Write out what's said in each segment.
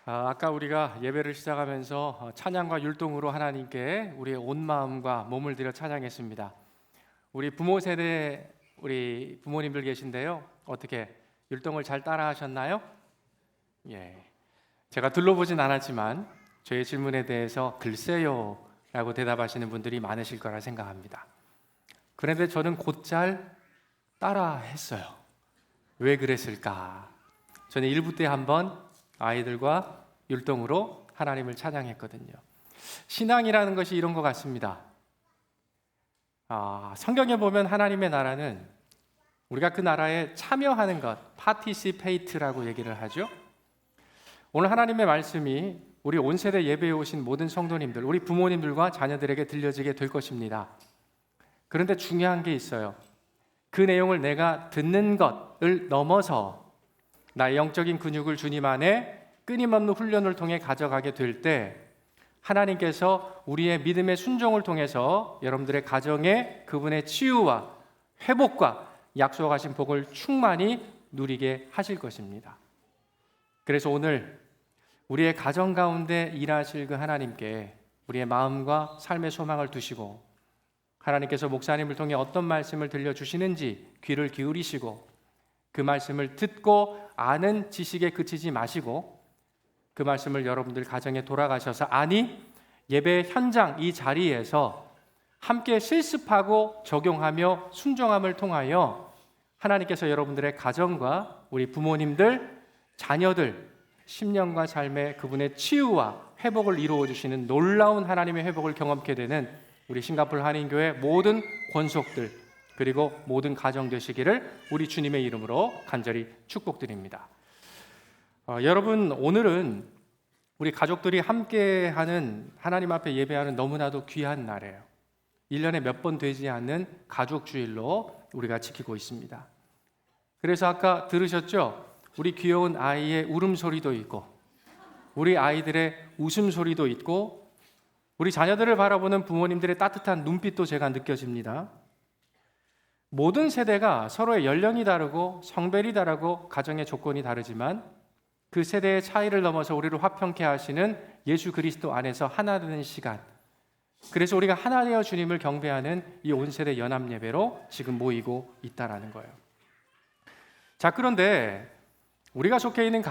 아까 우리가 예배를 시작하면서 찬양과 율동으로 하나님께 우리의 온 마음과 몸을 들여 찬양했습니다. 우리 부모 세대 우리 부모님들 계신데요. 어떻게 율동을 잘 따라 하셨나요? 예. 제가 둘러보진 않았지만 저의 질문에 대해서 글쎄요 라고 대답하시는 분들이 많으실 거라 생각합니다. 그런데 저는 곧잘 따라 했어요. 왜 그랬을까? 저는 1부 때 한번 아이들과 율동으로 하나님을 찬양했거든요. 신앙이라는 것이 이런 것 같습니다. 성경에 보면 하나님의 나라는 우리가 그 나라에 참여하는 것, participate라고 얘기를 하죠. 오늘 하나님의 말씀이 우리 온 세대 예배에 오신 모든 성도님들, 우리 부모님들과 자녀들에게 들려지게 될 것입니다. 그런데 중요한 게 있어요. 그 내용을 내가 듣는 것을 넘어서 나의 영적인 근육을 주님 안에 끊임없는 훈련을 통해 가져가게 될 때 하나님께서 우리의 믿음의 순종을 통해서 여러분들의 가정에 그분의 치유와 회복과 약속하신 복을 충만히 누리게 하실 것입니다. 그래서 오늘 우리의 가정 가운데 일하실 그 하나님께 우리의 마음과 삶의 소망을 두시고 하나님께서 목사님을 통해 어떤 말씀을 들려주시는지 귀를 기울이시고 그 말씀을 듣고 아는 지식에 그치지 마시고 그 말씀을 여러분들 가정에 돌아가셔서 예배 현장 이 자리에서 함께 실습하고 적용하며 순종함을 통하여 하나님께서 여러분들의 가정과 우리 부모님들, 자녀들, 심령과 삶의 그분의 치유와 회복을 이루어 주시는 놀라운 하나님의 회복을 경험케 되는 우리 싱가포르 한인교회 모든 권속들 그리고 모든 가정 되시기를 우리 주님의 이름으로 간절히 축복드립니다. 여러분, 오늘은 우리 가족들이 함께하는 하나님 앞에 예배하는 너무나도 귀한 날이에요. 1년에 몇 번 되지 않는 가족주일로 우리가 지키고 있습니다. 그래서 아까 들으셨죠? 우리 귀여운 아이의 울음소리도 있고 우리 아이들의 웃음소리도 있고 우리 자녀들을 바라보는 부모님들의 따뜻한 눈빛도 제가 느껴집니다. 모든 세대가 서로의 연령이 다르고 성별이 다르고 가정의 조건이 다르지만 그 세대의 차이를 넘어서 우리를 화평케 하시는 예수 그리스도 안에서 하나 되는 시간, 그래서 우리가 하나 되어 주님을 경배하는 이 온 세대 연합 예배로 지금 모이고 있다라는 거예요. 자, 그런데 우리가 속해 있는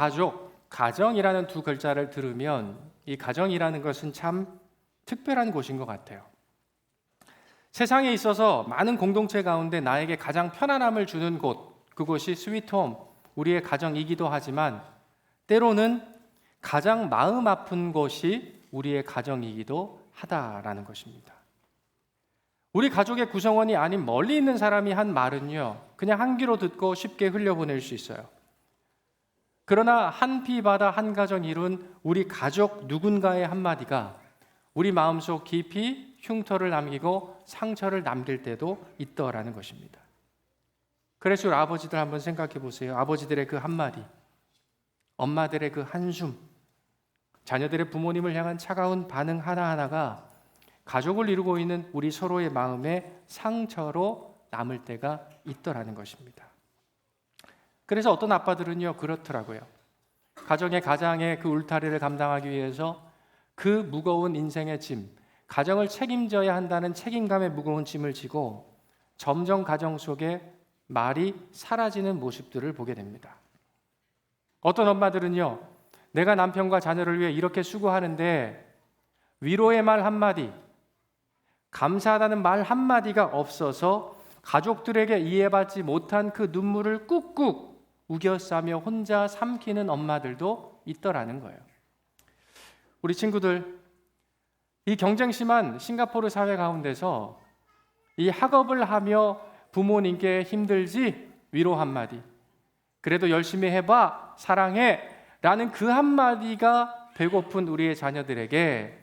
가정이라는 두 글자를 들으면 이 가정이라는 것은 참 특별한 곳인 것 같아요. 세상에 있어서 많은 공동체 가운데 나에게 가장 편안함을 주는 곳, 그곳이 스위트홈, 우리의 가정이기도 하지만 때로는 가장 마음 아픈 곳이 우리의 가정이기도 하다라는 것입니다. 우리 가족의 구성원이 아닌 멀리 있는 사람이 한 말은요, 그냥 한 귀로 듣고 쉽게 흘려보낼 수 있어요. 그러나 한 피 바다 한 가정 이룬 우리 가족 누군가의 한마디가 우리 마음속 깊이 흉터를 남기고 상처를 남길 때도 있더라는 것입니다. 그래서 우리 아버지들 한번 생각해 보세요. 아버지들의 그 한마디, 엄마들의 그 한숨, 자녀들의 부모님을 향한 차가운 반응 하나하나가 가족을 이루고 있는 우리 서로의 마음에 상처로 남을 때가 있더라는 것입니다. 그래서 어떤 아빠들은요 그렇더라고요. 가장의 그 울타리를 감당하기 위해서 그 무거운 인생의 짐, 가정을 책임져야 한다는 책임감의 무거운 짐을 지고 점점 가정 속에 말이 사라지는 모습들을 보게 됩니다. 어떤 엄마들은요, 내가 남편과 자녀를 위해 이렇게 수고하는데 위로의 말 한마디, 감사하다는 말 한마디가 없어서 가족들에게 이해받지 못한 그 눈물을 꾹꾹 우겨 싸며 혼자 삼키는 엄마들도 있더라는 거예요. 우리 친구들, 이 경쟁 심한 싱가포르 사회 가운데서 이 학업을 하며 부모님께 힘들지? 위로 한마디, 그래도 열심히 해봐, 사랑해 라는 그 한마디가 배고픈 우리의 자녀들에게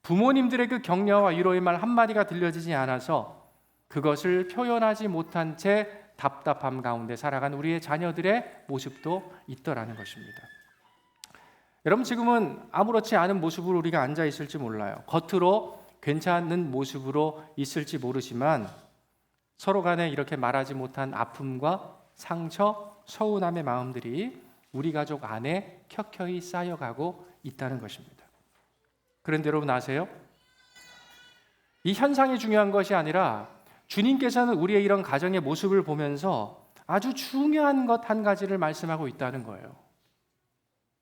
부모님들의 그 격려와 위로의 말 한마디가 들려지지 않아서 그것을 표현하지 못한 채 답답함 가운데 살아간 우리의 자녀들의 모습도 있더라는 것입니다. 여러분, 지금은 아무렇지 않은 모습으로 우리가 앉아 있을지 몰라요. 겉으로 괜찮은 모습으로 있을지 모르지만 서로 간에 이렇게 말하지 못한 아픔과 상처, 서운함의 마음들이 우리 가족 안에 켜켜이 쌓여가고 있다는 것입니다. 그런데 여러분 아세요? 이 현상이 중요한 것이 아니라 주님께서는 우리의 이런 가정의 모습을 보면서 아주 중요한 것 한 가지를 말씀하고 있다는 거예요.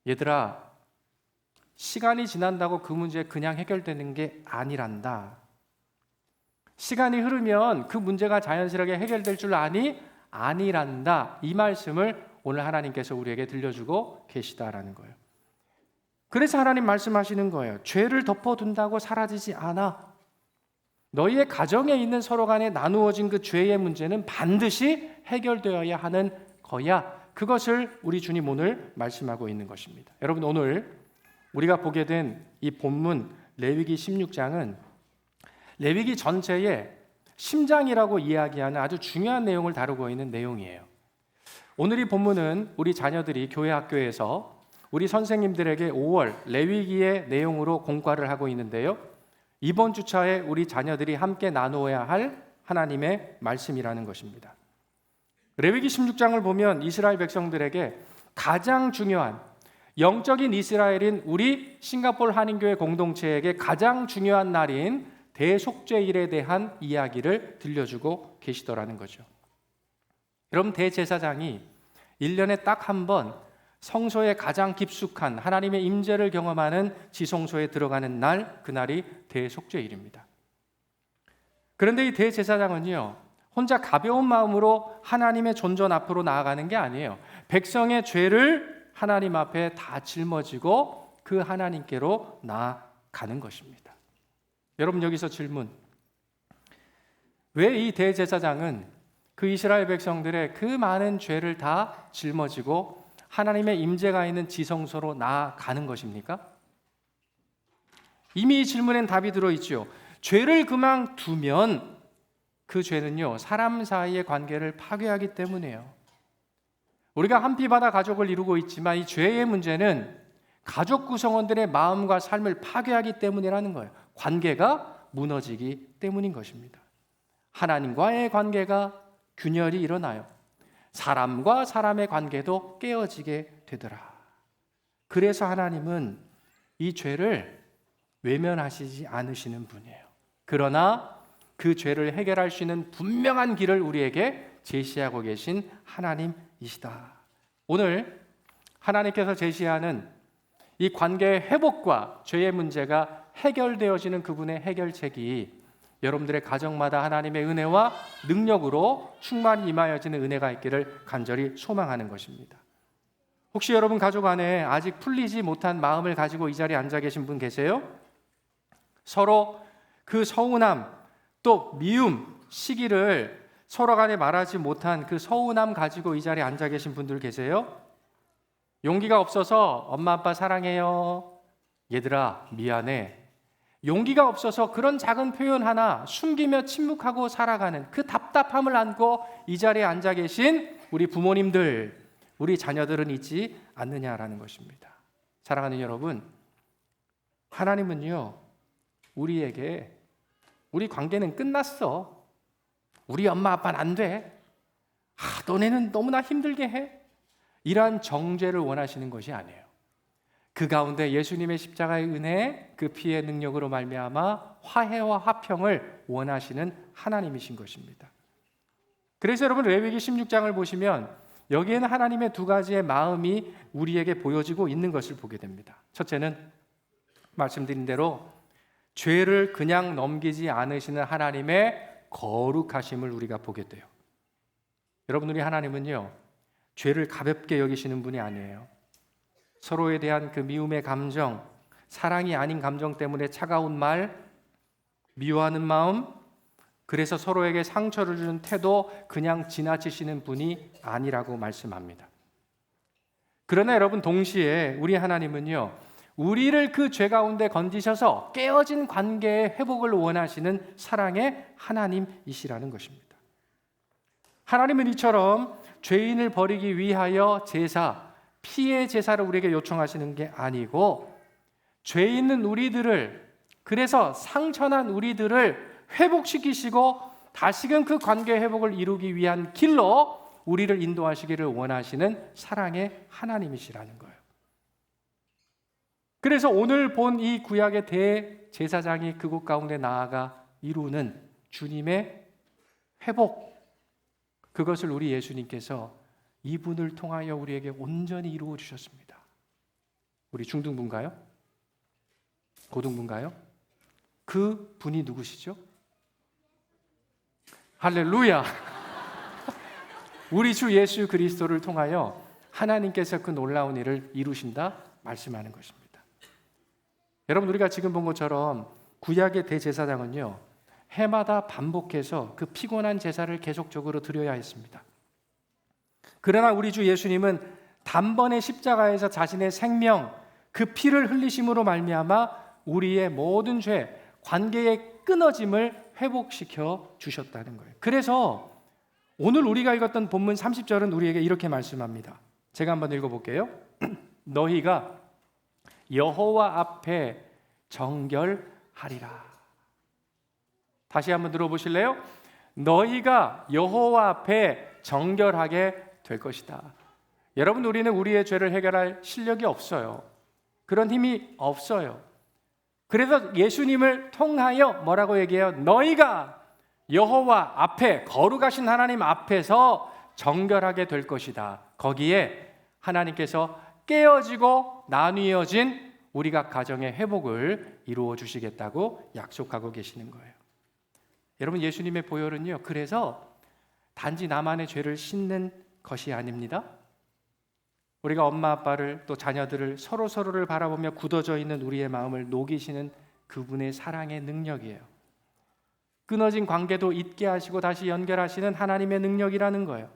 얘들아, 시간이 지난다고 그 문제 그냥 해결되는 게 아니란다. 시간이 흐르면 그 문제가 자연스럽게 해결될 줄 아니? 아니란다. 이 말씀을 오늘 하나님께서 우리에게 들려주고 계시다라는 거예요. 그래서 하나님 말씀하시는 거예요. 죄를 덮어둔다고 사라지지 않아. 너희의 가정에 있는 서로 간에 나누어진 그 죄의 문제는 반드시 해결되어야 하는 거야. 그것을 우리 주님 오늘 말씀하고 있는 것입니다. 여러분, 오늘 우리가 보게 된 이 본문 레위기 16장은 레위기 전체의 심장이라고 이야기하는 아주 중요한 내용을 다루고 있는 내용이에요. 오늘 이 본문은 우리 자녀들이 교회 학교에서 우리 선생님들에게 5월 레위기의 내용으로 공과를 하고 있는데요. 이번 주차에 우리 자녀들이 함께 나누어야 할 하나님의 말씀이라는 것입니다. 레위기 16장을 보면 이스라엘 백성들에게 가장 중요한 영적인 이스라엘인 우리 싱가포르 한인교회 공동체에게 가장 중요한 날인 대속죄일에 대한 이야기를 들려주고 계시더라는 거죠. 그럼 대제사장이 1년에 딱 한 번 성소에 가장 깊숙한 하나님의 임재를 경험하는 지성소에 들어가는 날, 그날이 대속죄일입니다. 그런데 이 대제사장은요, 혼자 가벼운 마음으로 하나님의 존전 앞으로 나아가는 게 아니에요. 백성의 죄를 하나님 앞에 다 짊어지고 그 하나님께로 나아가는 것입니다. 여러분, 여기서 질문. 왜 이 대제사장은 그 이스라엘 백성들의 그 많은 죄를 다 짊어지고 하나님의 임재가 있는 지성소로 나아가는 것입니까? 이미 이 질문엔 답이 들어있죠. 죄를 그만두면 그 죄는요, 사람 사이의 관계를 파괴하기 때문이에요. 우리가 한 피 바다 가족을 이루고 있지만 이 죄의 문제는 가족 구성원들의 마음과 삶을 파괴하기 때문이라는 거예요. 관계가 무너지기 때문인 것입니다. 하나님과의 관계가 균열이 일어나요. 사람과 사람의 관계도 깨어지게 되더라. 그래서 하나님은 이 죄를 외면하시지 않으시는 분이에요. 그러나 그 죄를 해결할 수 있는 분명한 길을 우리에게 제시하고 계신 하나님이시다. 오늘 하나님께서 제시하는 이 관계의 회복과 죄의 문제가 해결되어지는 그분의 해결책이 여러분들의 가정마다 하나님의 은혜와 능력으로 충만히 임하여지는 은혜가 있기를 간절히 소망하는 것입니다. 혹시 여러분 가족 안에 아직 풀리지 못한 마음을 가지고 이 자리에 앉아 계신 분 계세요? 서로 그 서운함 또 미움, 시기를 서로 간에 말하지 못한 그 서운함 가지고 이 자리에 앉아 계신 분들 계세요? 용기가 없어서 엄마 아빠 사랑해요, 얘들아 미안해, 용기가 없어서 그런 작은 표현 하나 숨기며 침묵하고 살아가는 그 답답함을 안고 이 자리에 앉아 계신 우리 부모님들, 우리 자녀들은 있지 않느냐라는 것입니다. 사랑하는 여러분, 하나님은요, 우리에게 우리 관계는 끝났어, 우리 엄마 아빠는 안 돼, 너네는 너무나 힘들게 해, 이러한 정죄를 원하시는 것이 아니에요. 그 가운데 예수님의 십자가의 은혜, 그 피의 능력으로 말미암아 화해와 화평을 원하시는 하나님이신 것입니다. 그래서 여러분 레위기 16장을 보시면 여기에는 하나님의 두 가지의 마음이 우리에게 보여지고 있는 것을 보게 됩니다. 첫째는 말씀드린 대로 죄를 그냥 넘기지 않으시는 하나님의 거룩하심을 우리가 보게 돼요. 여러분, 우리 하나님은요, 죄를 가볍게 여기시는 분이 아니에요. 서로에 대한 그 미움의 감정, 사랑이 아닌 감정 때문에 차가운 말, 미워하는 마음, 그래서 서로에게 상처를 주는 태도 그냥 지나치시는 분이 아니라고 말씀합니다. 그러나 여러분, 동시에 우리 하나님은요, 우리를 그 죄 가운데 건지셔서 깨어진 관계의 회복을 원하시는 사랑의 하나님이시라는 것입니다. 하나님은 이처럼 죄인을 버리기 위하여 제사, 피의 제사를 우리에게 요청하시는 게 아니고 죄 있는 우리들을, 그래서 상처난 우리들을 회복시키시고 다시금 그 관계 회복을 이루기 위한 길로 우리를 인도하시기를 원하시는 사랑의 하나님이시라는 거예요. 그래서 오늘 본 이 구약의 대제사장이 그곳 가운데 나아가 이루는 주님의 회복, 그것을 우리 예수님께서 이분을 통하여 우리에게 온전히 이루어 주셨습니다. 우리 중등부인가요? 고등부인가요? 그 분이 누구시죠? 할렐루야! 우리 주 예수 그리스도를 통하여 하나님께서 그 놀라운 일을 이루신다 말씀하는 것입니다. 여러분, 우리가 지금 본 것처럼 구약의 대제사장은요, 해마다 반복해서 그 피곤한 제사를 계속적으로 드려야 했습니다. 그러나 우리 주 예수님은 단번에 십자가에서 자신의 생명, 그 피를 흘리심으로 말미암아 우리의 모든 죄, 관계의 끊어짐을 회복시켜 주셨다는 거예요. 그래서 오늘 우리가 읽었던 본문 30절은 우리에게 이렇게 말씀합니다. 제가 한번 읽어볼게요. 너희가 여호와 앞에 정결하리라. 다시 한번 들어보실래요? 너희가 여호와 앞에 정결하게 될 것이다. 여러분, 우리는 우리의 죄를 해결할 실력이 없어요. 그런 힘이 없어요. 그래서 예수님을 통하여 뭐라고 얘기해요? 너희가 여호와 앞에, 거룩하신 하나님 앞에서 정결하게 될 것이다. 거기에 하나님께서 깨어지고 나뉘어진 우리 각 가정의 회복을 이루어 주시겠다고 약속하고 계시는 거예요. 여러분, 예수님의 보혈은요, 그래서 단지 나만의 죄를 씻는 것이 아닙니다. 우리가 엄마 아빠를 또 자녀들을 서로를 바라보며 굳어져 있는 우리의 마음을 녹이시는 그분의 사랑의 능력이에요. 끊어진 관계도 잊게 하시고 다시 연결하시는 하나님의 능력이라는 거예요.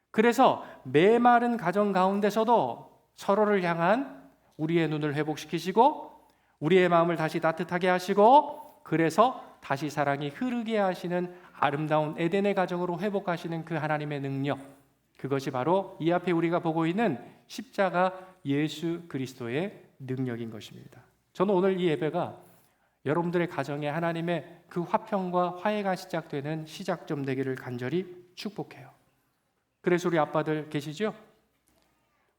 그래서 메마른 가정 가운데서도 서로를 향한 우리의 눈을 회복시키시고 우리의 마음을 다시 따뜻하게 하시고 그래서 다시 사랑이 흐르게 하시는 아름다운 에덴의 가정으로 회복하시는 그 하나님의 능력, 그것이 바로 이 앞에 우리가 보고 있는 십자가 예수 그리스도의 능력인 것입니다. 저는 오늘 이 예배가 여러분들의 가정에 하나님의 그 화평과 화해가 시작되는 시작점 되기를 간절히 축복해요. 그래서 우리 아빠들 계시죠?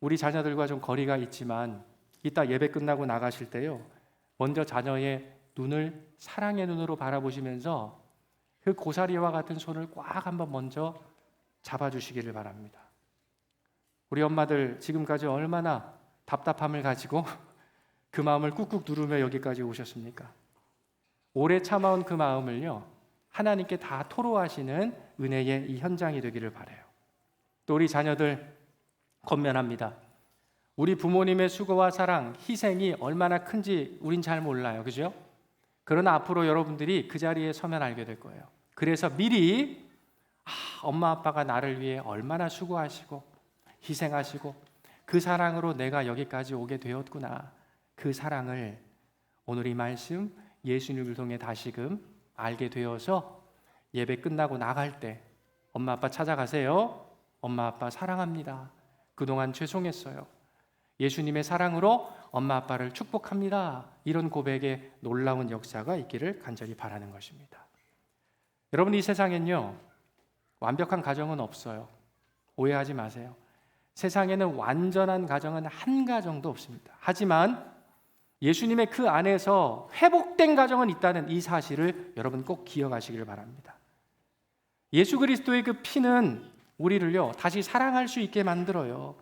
우리 자녀들과 좀 거리가 있지만 이따 예배 끝나고 나가실 때요, 먼저 자녀의 눈을 사랑의 눈으로 바라보시면서 그 고사리와 같은 손을 꽉 한번 먼저 잡아주시기를 바랍니다. 우리 엄마들 지금까지 얼마나 답답함을 가지고 그 마음을 꾹꾹 누르며 여기까지 오셨습니까? 오래 참아온 그 마음을요, 하나님께 다 토로하시는 은혜의 이 현장이 되기를 바라요. 또 우리 자녀들 권면합니다. 우리 부모님의 수고와 사랑, 희생이 얼마나 큰지 우린 잘 몰라요. 그죠? 그러나 앞으로 여러분들이 그 자리에 서면 알게 될 거예요. 그래서 미리 엄마 아빠가 나를 위해 얼마나 수고하시고 희생하시고 그 사랑으로 내가 여기까지 오게 되었구나. 그 사랑을 오늘 이 말씀 예수님을 통해 다시금 알게 되어서 예배 끝나고 나갈 때 엄마 아빠 찾아가세요. 엄마 아빠 사랑합니다. 그동안 죄송했어요. 예수님의 사랑으로 엄마 아빠를 축복합니다. 이런 고백에 놀라운 역사가 있기를 간절히 바라는 것입니다. 여러분, 이 세상엔요, 완벽한 가정은 없어요. 오해하지 마세요. 세상에는 완전한 가정은 한 가정도 없습니다. 하지만 예수님의 그 안에서 회복된 가정은 있다는 이 사실을 여러분 꼭 기억하시길 바랍니다. 예수 그리스도의 그 피는 우리를요, 다시 사랑할 수 있게 만들어요.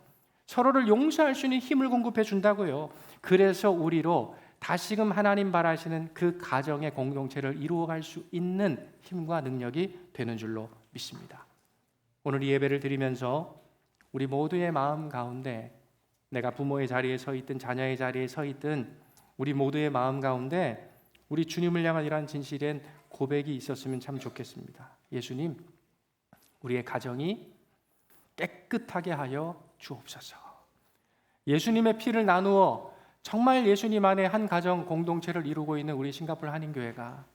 서로를 용서할 수 있는 힘을 공급해 준다고요. 그래서 우리로 다시금 하나님 바라시는 그 가정의 공동체를 이루어갈 수 있는 힘과 능력이 되는 줄로 믿습니다. 오늘 이 예배를 드리면서 우리 모두의 마음 가운데, 내가 부모의 자리에 서 있든 자녀의 자리에 서 있든 우리 모두의 마음 가운데 우리 주님을 향한 이러한 진실된 고백이 있었으면 참 좋겠습니다. 예수님, 우리의 가정이 깨끗하게 하여 주옵소서. 예수님의 피를 나누어 정말 예수님 안에 한 가정 공동체를 이루고 있는 우리 싱가포르 한인교회가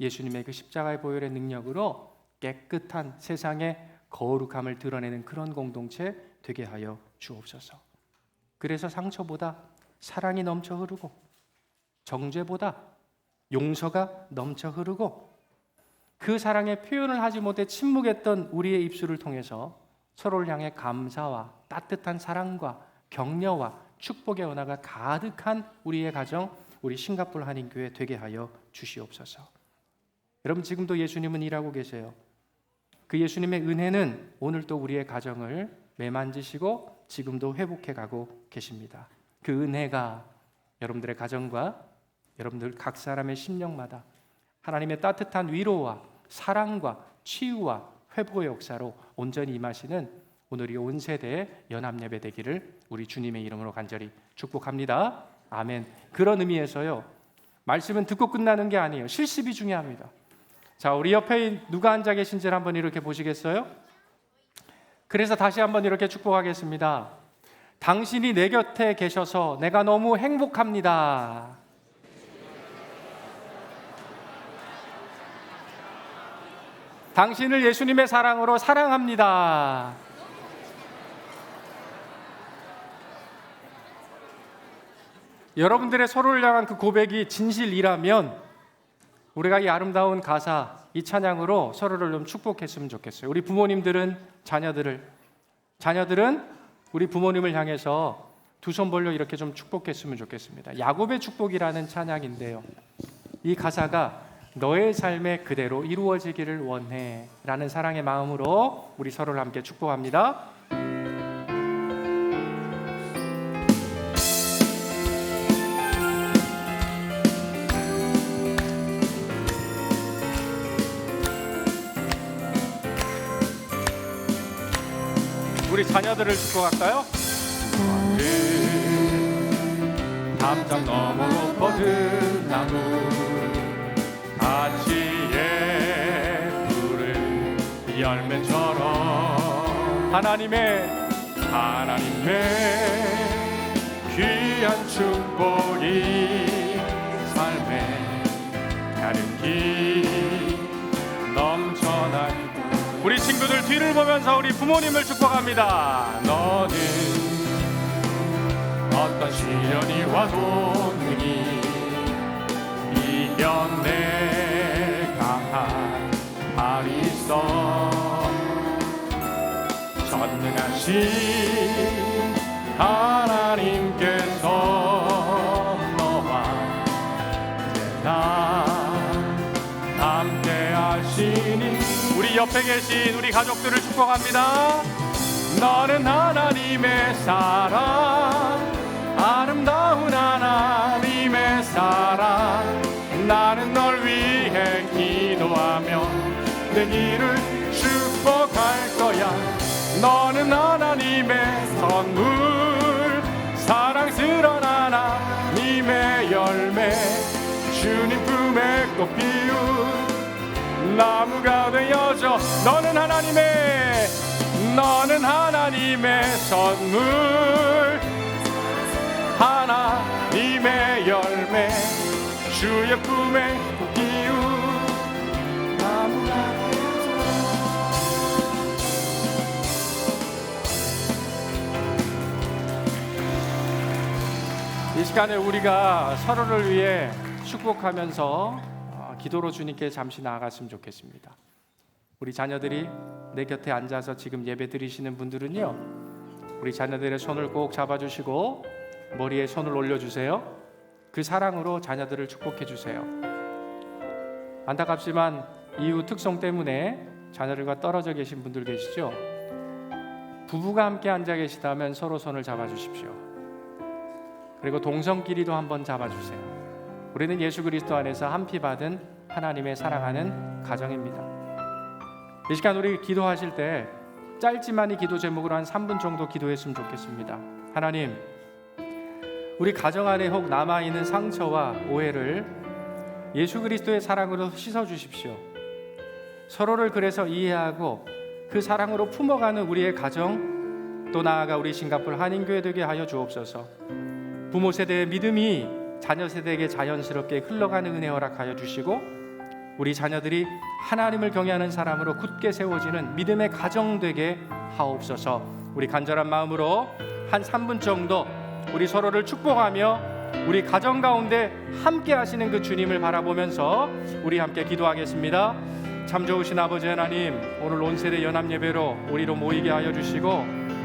예수님의 그 십자가의 보혈의 능력으로 깨끗한 세상의 거룩함을 드러내는 그런 공동체 되게 하여 주옵소서. 그래서 상처보다 사랑이 넘쳐 흐르고 정죄보다 용서가 넘쳐 흐르고 그 사랑의 표현을 하지 못해 침묵했던 우리의 입술을 통해서 서로를 향해 감사와 따뜻한 사랑과 격려와 축복의 은혜가 가득한 우리의 가정, 우리 싱가포르 한인교회 되게 하여 주시옵소서. 여러분, 지금도 예수님은 일하고 계세요. 그 예수님의 은혜는 오늘도 우리의 가정을 매만지시고 지금도 회복해 가고 계십니다. 그 은혜가 여러분들의 가정과 여러분들 각 사람의 심령마다 하나님의 따뜻한 위로와 사랑과 치유와 회복의 역사로 온전히 임하시는 오늘이 온 세대의 연합예배 되기를 우리 주님의 이름으로 간절히 축복합니다. 아멘. 그런 의미에서요, 말씀은 듣고 끝나는 게 아니에요. 실습이 중요합니다. 자, 우리 옆에 누가 앉아 계신지를 한번 이렇게 보시겠어요? 그래서 다시 한번 이렇게 축복하겠습니다. 당신이 내 곁에 계셔서 내가 너무 행복합니다. 당신을 예수님의 사랑으로 사랑합니다. 여러분들의 서로를 향한 그 고백이 진실이라면 우리가 이 아름다운 가사, 이 찬양으로 서로를 좀 축복했으면 좋겠어요. 우리 부모님들은 자녀들은 우리 부모님을 향해서 두 손 벌려 이렇게 좀 축복했으면 좋겠습니다. 야곱의 축복이라는 찬양인데요, 이 가사가 너의 삶에 그대로 이루어지기를 원해 라는 사랑의 마음으로 우리 서로를 함께 축복합니다. 우리 자녀들을 축복할까요? 담장 너머 높거든 나무 가지에 푸른 열매처럼 하나님의 귀한 축복이 삶에 가득히 넘쳐나니 우리 친구들 뒤를 보면서 우리 부모님을 축복합니다. 너는 어떤 시련이 와도 능히 이겨내 강한 발이 있어 전능하신 하나님께서 너와 나 함께 하시니 우리 옆에 계신 우리 가족들을 축복합니다. 너는 하나님의 사랑, 아름다운 하나님의 사랑, 나는 널 위해 기도하며 내 길을 축복할 거야. 너는 하나님의 선물, 사랑스러운 하나님의 열매, 주님 품에 꽃 피운 나무가 되어줘. 너는 하나님의 선물, 하나님의 열매, 주의 품에 꽃 피운 나무가 되어줘. 이 시간에 우리가 서로를 위해 축복하면서 기도로 주님께 잠시 나아갔으면 좋겠습니다. 우리 자녀들이 내 곁에 앉아서 지금 예배 드리시는 분들은요, 우리 자녀들의 손을 꼭 잡아주시고 머리에 손을 올려주세요. 그 사랑으로 자녀들을 축복해 주세요. 안타깝지만 이후 특성 때문에 자녀들과 떨어져 계신 분들 계시죠? 부부가 함께 앉아 계시다면 서로 손을 잡아주십시오. 그리고 동성끼리도 한번 잡아주세요. 우리는 예수 그리스도 안에서 한 피 받은 하나님의 사랑하는 가정입니다. 이 시간 우리 기도하실 때 짧지만 이 기도 제목으로 한 3분 정도 기도했으면 좋겠습니다. 하나님, 우리 가정 안에 혹 남아있는 상처와 오해를 예수 그리스도의 사랑으로 씻어주십시오. 서로를 그래서 이해하고 그 사랑으로 품어가는 우리의 가정, 또 나아가 우리 싱가포르 한인교회 되게 하여 주옵소서. 부모 세대의 믿음이 자녀 세대에게 자연스럽게 흘러가는 은혜 허락하여 주시고, 우리 자녀들이 하나님을 경외하는 사람으로 굳게 세워지는 믿음의 가정 되게 하옵소서. 우리 간절한 마음으로 한 3분 정도 우리 서로를 축복하며 우리 가정 가운데 함께 하시는 그 주님을 바라보면서 우리 함께 기도하겠습니다. 참 좋으신 아버지 하나님, 오늘 온 세대 연합 예배로 우리로 모이게 하여 주시고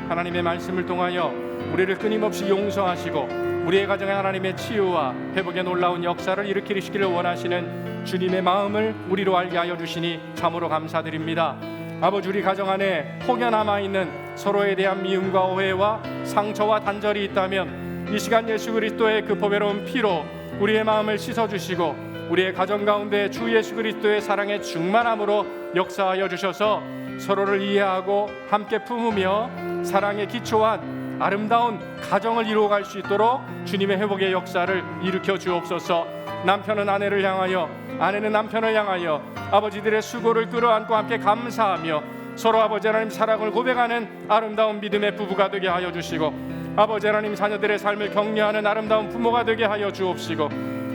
하나님의 말씀을 통하여 우리를 끊임없이 용서하시고 우리의 가정에 하나님의 치유와 회복의 놀라운 역사를 일으키시기를 원하시는 주님의 마음을 우리로 알게 하여 주시니 참으로 감사드립니다. 아버지, 우리 가정 안에 혹여 남아있는 서로에 대한 미움과 오해와 상처와 단절이 있다면 이 시간 예수 그리스도의 그 보배로운 피로 우리의 마음을 씻어주시고 우리의 가정 가운데 주 예수 그리스도의 사랑의 충만함으로 역사하여 주셔서 서로를 이해하고 함께 품으며 사랑에 기초한 아름다운 가정을 이루어갈 수 있도록 주님의 회복의 역사를 일으켜 주옵소서. 남편은 아내를 향하여, 아내는 남편을 향하여 아버지들의 수고를 끌어안고 함께 감사하며 서로 아버지 하나님 사랑을 고백하는 아름다운 믿음의 부부가 되게 하여 주시고 아버지 하나님 자녀들의 삶을 격려하는 아름다운 부모가 되게 하여 주옵시고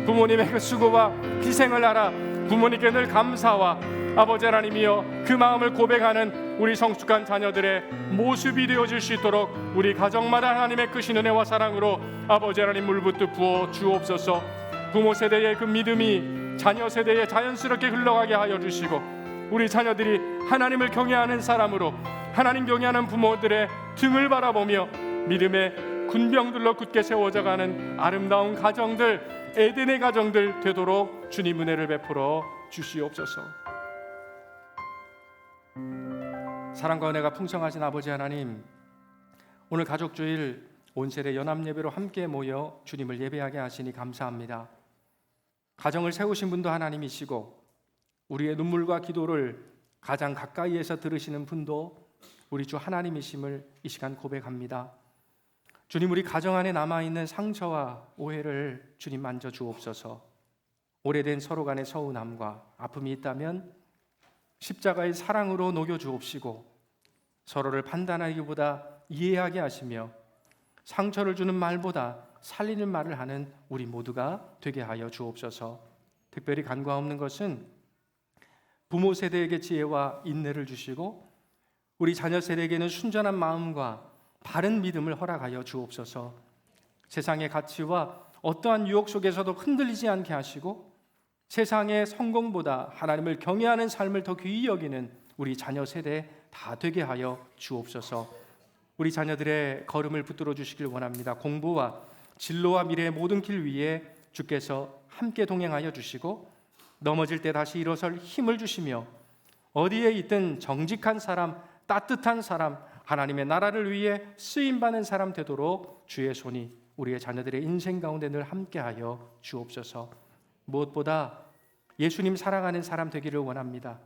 부모님의 그 수고와 희생을 알아 부모님께 늘 감사와 아버지 하나님이여 그 마음을 고백하는 우리 성숙한 자녀들의 모습이 되어질 수 있도록 우리 가정마다 하나님의 크신 은혜와 사랑으로 아버지 하나님 물붓듯 부어 주옵소서. 부모 세대의 그 믿음이 자녀 세대에 자연스럽게 흘러가게 하여 주시고 우리 자녀들이 하나님을 경외하는 사람으로 하나님 경외하는 부모들의 등을 바라보며 믿음의 군병들로 굳게 세워져가는 아름다운 가정들, 에덴의 가정들 되도록 주님 은혜를 베풀어 주시옵소서. 사랑과 은혜가 풍성하신 아버지 하나님, 오늘 가족주일 온세대 연합예배로 함께 모여 주님을 예배하게 하시니 감사합니다. 가정을 세우신 분도 하나님이시고 우리의 눈물과 기도를 가장 가까이에서 들으시는 분도 우리 주 하나님이심을 이 시간 고백합니다. 주님, 우리 가정 안에 남아있는 상처와 오해를 주님 만져 주옵소서. 오래된 서로 간의 서운함과 아픔이 있다면 십자가의 사랑으로 녹여 주옵시고 서로를 판단하기보다 이해하게 하시며 상처를 주는 말보다 살리는 말을 하는 우리 모두가 되게 하여 주옵소서. 특별히 간과 없는 것은 부모 세대에게 지혜와 인내를 주시고 우리 자녀 세대에게는 순전한 마음과 바른 믿음을 허락하여 주옵소서. 세상의 가치와 어떠한 유혹 속에서도 흔들리지 않게 하시고 세상의 성공보다 하나님을 경외하는 삶을 더 귀히 여기는 우리 자녀 세대 다 되게 하여 주옵소서. 우리 자녀들의 걸음을 붙들어 주시길 원합니다. 공부와 진로와 미래의 모든 길 위에 주께서 함께 동행하여 주시고 넘어질 때 다시 일어설 힘을 주시며 어디에 있든 정직한 사람, 따뜻한 사람, 하나님의 나라를 위해 쓰임받는 사람 되도록 주의 손이 우리의 자녀들의 인생 가운데 늘 함께하여 주옵소서. 무엇보다 예수님 사랑하는 사람 되기를 원합니다.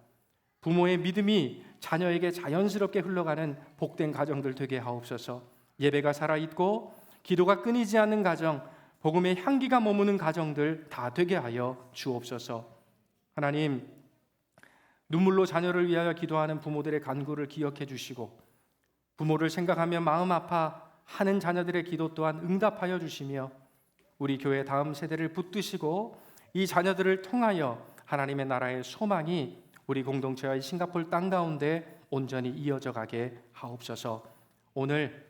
부모의 믿음이 자녀에게 자연스럽게 흘러가는 복된 가정들 되게 하옵소서. 예배가 살아있고 기도가 끊이지 않는 가정, 복음의 향기가 머무는 가정들 다 되게 하여 주옵소서. 하나님, 눈물로 자녀를 위하여 기도하는 부모들의 간구를 기억해 주시고 부모를 생각하며 마음 아파하는 자녀들의 기도 또한 응답하여 주시며 우리 교회 다음 세대를 붙드시고 이 자녀들을 통하여 하나님의 나라의 소망이 우리 공동체와 이 싱가포르 땅 가운데 온전히 이어져 가게 하옵소서. 오늘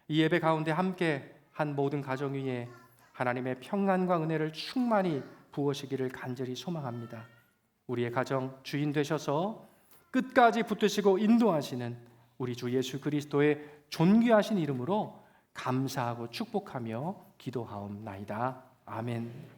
이 예배 가운데 함께 한 모든 가정 위에 하나님의 평안과 은혜를 충만히 부으시기를 간절히 소망합니다. 우리의 가정 주인 되셔서 끝까지 붙드시고 인도하시는 우리 주 예수 그리스도의 존귀하신 이름으로 감사하고 축복하며 기도하옵나이다. 아멘.